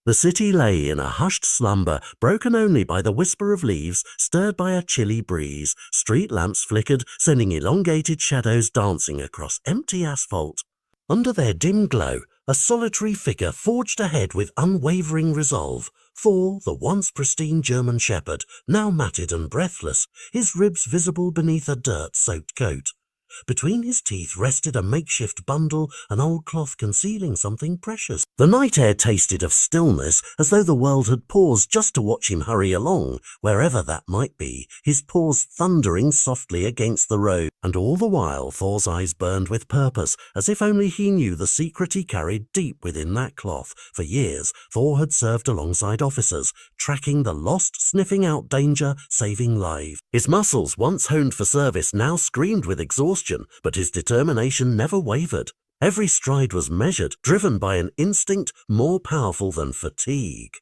The city lay in a hushed slumber, broken only by the whisper of leaves, stirred by a chilly breeze. Street lamps flickered, sending elongated shadows dancing across empty asphalt. Under their dim glow, a solitary figure forged ahead with unwavering resolve. Thor, the once pristine German shepherd, now matted and breathless, his ribs visible beneath a dirt-soaked coat. Between his teeth rested a makeshift bundle, an old cloth concealing something precious. The night air tasted of stillness, as though the world had paused just to watch him hurry along, wherever that might be, his paws thundering softly against the road. And all the while Thor's eyes burned with purpose, as if only he knew the secret he carried deep within that cloth. For years, Thor had served alongside officers, tracking the lost, sniffing out danger, saving lives. His muscles, once honed for service, now screamed with exhaustion, but his determination never wavered. Every stride was measured, driven by an instinct more powerful than fatigue.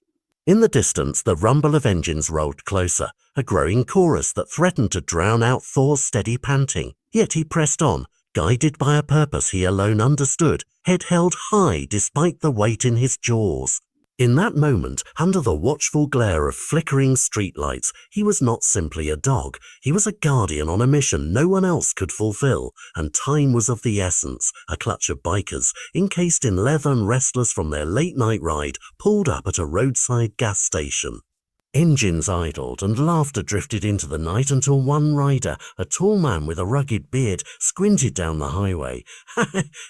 In the distance, the rumble of engines rolled closer, a growing chorus that threatened to drown out Thor's steady panting. Yet he pressed on, guided by a purpose he alone understood, head held high despite the weight in his jaws. In that moment, under the watchful glare of flickering streetlights, he was not simply a dog. He was a guardian on a mission no one else could fulfill, and time was of the essence. A clutch of bikers, encased in leather and restless from their late-night ride, pulled up at a roadside gas station. Engines idled and laughter drifted into the night until one rider, a tall man with a rugged beard, squinted down the highway.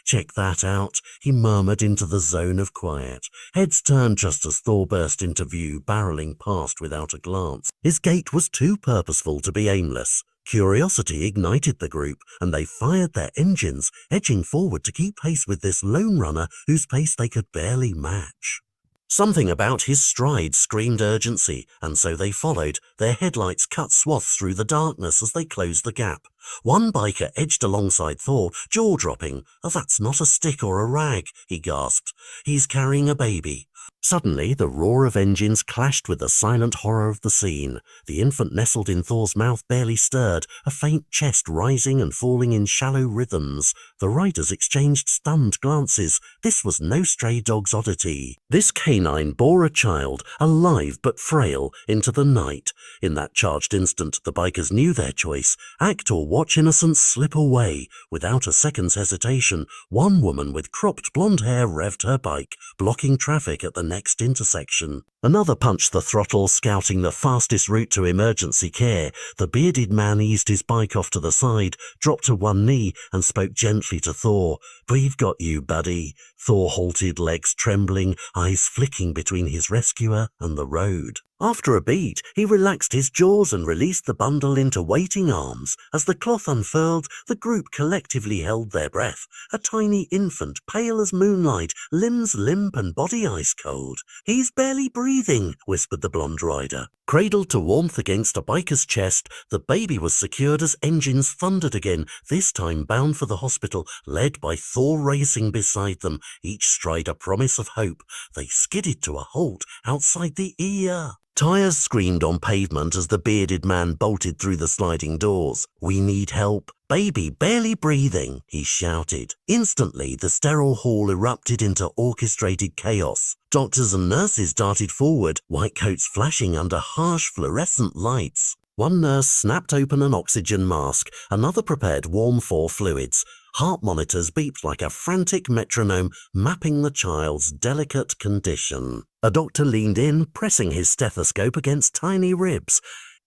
"Check that out," he murmured into the zone of quiet. Heads turned just as Thor burst into view, barreling past without a glance. His gait was too purposeful to be aimless. Curiosity ignited the group, and they fired their engines, edging forward to keep pace with this lone runner whose pace they could barely match. Something about his stride screamed urgency, and so they followed. Their headlights cut swaths through the darkness as they closed the gap. One biker edged alongside Thor, jaw-dropping. "Oh, that's not a stick or a rag," he gasped. "He's carrying a baby." Suddenly, the roar of engines clashed with the silent horror of the scene. The infant nestled in Thor's mouth barely stirred, a faint chest rising and falling in shallow rhythms. The riders exchanged stunned glances. This was no stray dog's oddity. This canine bore a child, alive but frail, into the night. In that charged instant, the bikers knew their choice: act or watch innocence slip away. Without a second's hesitation, one woman with cropped blonde hair revved her bike, blocking traffic at the next intersection. Another punched the throttle, scouting the fastest route to emergency care. The bearded man eased his bike off to the side, dropped to one knee, and spoke gently to Thor. "We've got you, buddy." Thor halted, legs trembling, eyes flicking between his rescuer and the road. After a beat, he relaxed his jaws and released the bundle into waiting arms. As the cloth unfurled, the group collectively held their breath. A tiny infant, pale as moonlight, limbs limp and body ice cold. "He's barely breathing," whispered the blonde rider. Cradled to warmth against a biker's chest, the baby was secured as engines thundered again, this time bound for the hospital, led by Thor racing beside them, each stride a promise of hope. They skidded to a halt outside the ER. Tires screamed on pavement as the bearded man bolted through the sliding doors. "We need help. Baby barely breathing," he shouted. Instantly, the sterile hall erupted into orchestrated chaos. Doctors and nurses darted forward, white coats flashing under harsh fluorescent lights. One nurse snapped open an oxygen mask, another prepared warm Thor fluids. Heart monitors beeped like a frantic metronome, mapping the child's delicate condition. A doctor leaned in, pressing his stethoscope against tiny ribs.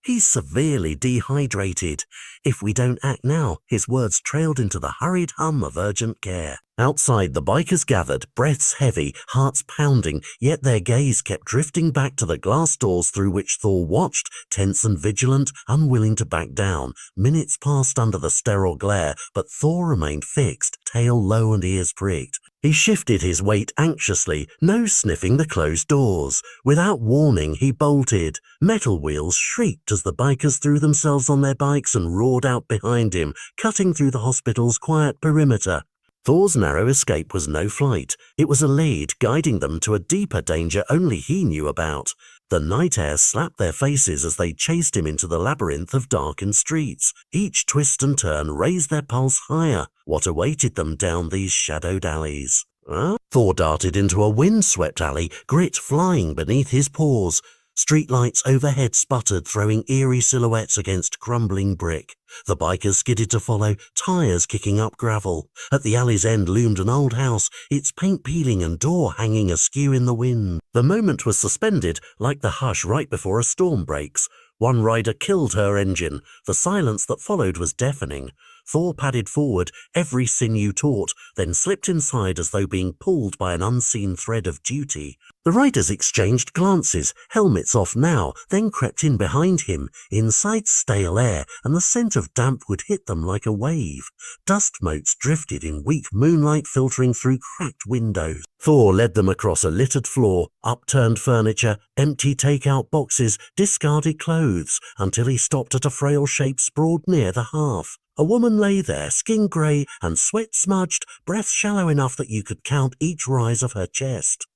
"He's severely dehydrated. If we don't act now," his words trailed into the hurried hum of urgent care. Outside, the bikers gathered, breaths heavy, hearts pounding, yet their gaze kept drifting back to the glass doors through which Thor watched, tense and vigilant, unwilling to back down. Minutes passed under the sterile glare, but Thor remained fixed, tail low and ears pricked. He shifted his weight anxiously, nose sniffing the closed doors. Without warning, he bolted. Metal wheels shrieked as the bikers threw themselves on their bikes and roared out behind him, cutting through the hospital's quiet perimeter. Thor's narrow escape was no flight. It was a lead, guiding them to a deeper danger only he knew about. The night air slapped their faces as they chased him into the labyrinth of darkened streets. Each twist and turn raised their pulse higher. What awaited them down these shadowed alleys? Huh? Thor darted into a wind-swept alley, grit flying beneath his paws. Streetlights overhead sputtered, throwing eerie silhouettes against crumbling brick. The bikers skidded to follow, tires kicking up gravel. At the alley's end loomed an old house, its paint peeling and door hanging askew in the wind. The moment was suspended, like the hush right before a storm breaks. One rider killed her engine. The silence that followed was deafening. Thor padded forward, every sinew taut, then slipped inside as though being pulled by an unseen thread of duty. The riders exchanged glances, helmets off now, then crept in behind him. Inside stale air, and the scent of damp would hit them like a wave. Dust motes drifted in weak moonlight filtering through cracked windows. Thor led them across a littered floor, upturned furniture, empty takeout boxes, discarded clothes, until he stopped at a frail shape sprawled near the hearth. A woman lay there, skin grey and sweat-smudged, breath shallow enough that you could count each rise of her chest.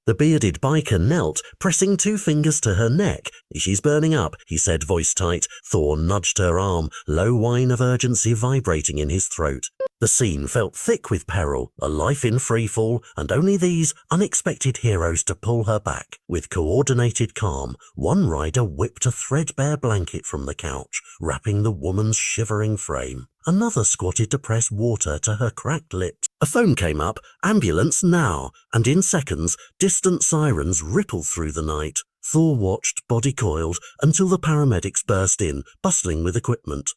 The bearded biker knelt, pressing 2 fingers to her neck. "She's burning up," he said, voice tight. Thor nudged her arm, low whine of urgency vibrating in his throat. The scene felt thick with peril, a life in freefall, and only these unexpected heroes to pull her back. With coordinated calm, one rider whipped a threadbare blanket from the couch, wrapping the woman's shivering frame. Another squatted to press water to her cracked lips. A phone came up, "Ambulance now," and in seconds, distant sirens rippled through the night. Thor watched, body coiled, until the paramedics burst in, bustling with equipment.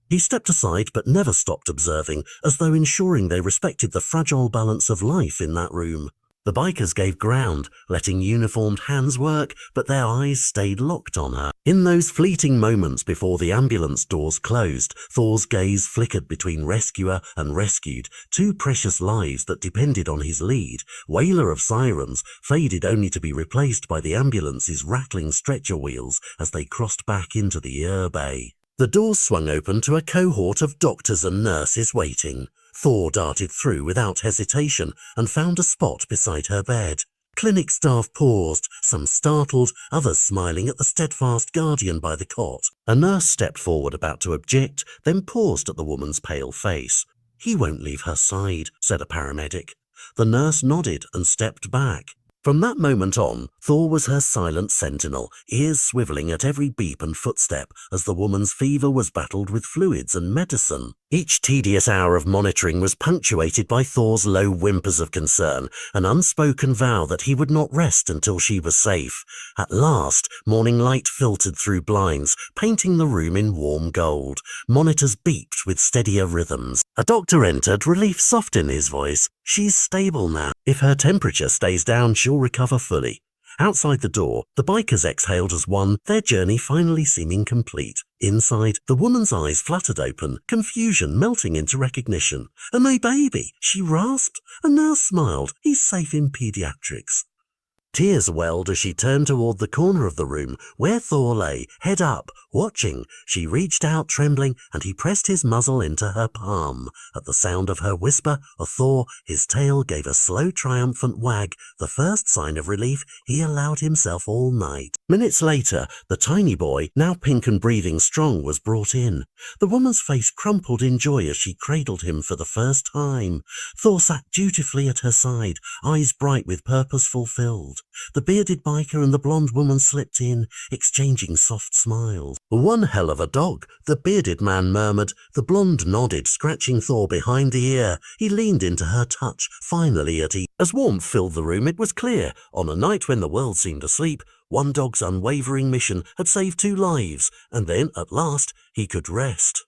He stepped aside but never stopped observing, as though ensuring they respected the fragile balance of life in that room. The bikers gave ground, letting uniformed hands work, but their eyes stayed locked on her. In those fleeting moments before the ambulance doors closed, Thor's gaze flickered between rescuer and rescued, 2 precious lives that depended on his lead. Wailer of sirens faded only to be replaced by the ambulance's rattling stretcher wheels as they crossed back into the air bay. The doors swung open to a cohort of doctors and nurses waiting. Thor darted through without hesitation and found a spot beside her bed. Clinic staff paused, some startled, others smiling at the steadfast guardian by the cot. A nurse stepped forward about to object, then paused at the woman's pale face. "He won't leave her side," said a paramedic. The nurse nodded and stepped back. From that moment on, Thor was her silent sentinel, ears swiveling at every beep and footstep as the woman's fever was battled with fluids and medicine. Each tedious hour of monitoring was punctuated by Thor's low whimpers of concern, an unspoken vow that he would not rest until she was safe. At last, morning light filtered through blinds, painting the room in warm gold. Monitors beeped with steadier rhythms. A doctor entered, relief soft in his voice. "She's stable now. If her temperature stays down, she'll recover fully." Outside the door, the bikers exhaled as one, their journey finally seeming complete. Inside, the woman's eyes fluttered open, confusion melting into recognition. "And my baby," she rasped. A nurse smiled. "He's safe in pediatrics." Tears welled as she turned toward the corner of the room where Thor lay, head up, watching. She reached out trembling, and he pressed his muzzle into her palm. At the sound of her whisper of Thor, his tail gave a slow triumphant wag, the first sign of relief he allowed himself all night. Minutes later, the tiny boy, now pink and breathing strong, was brought in. The woman's face crumpled in joy as she cradled him for the first time. Thor sat dutifully at her side, eyes bright with purpose fulfilled. The bearded biker and the blonde woman slipped in, exchanging soft smiles. "One hell of a dog," the bearded man murmured. The blonde nodded, scratching Thor behind the ear. He leaned into her touch, finally at ease. As warmth filled the room, it was clear, on a night when the world seemed asleep, one dog's unwavering mission had saved 2 lives, and then, at last, he could rest.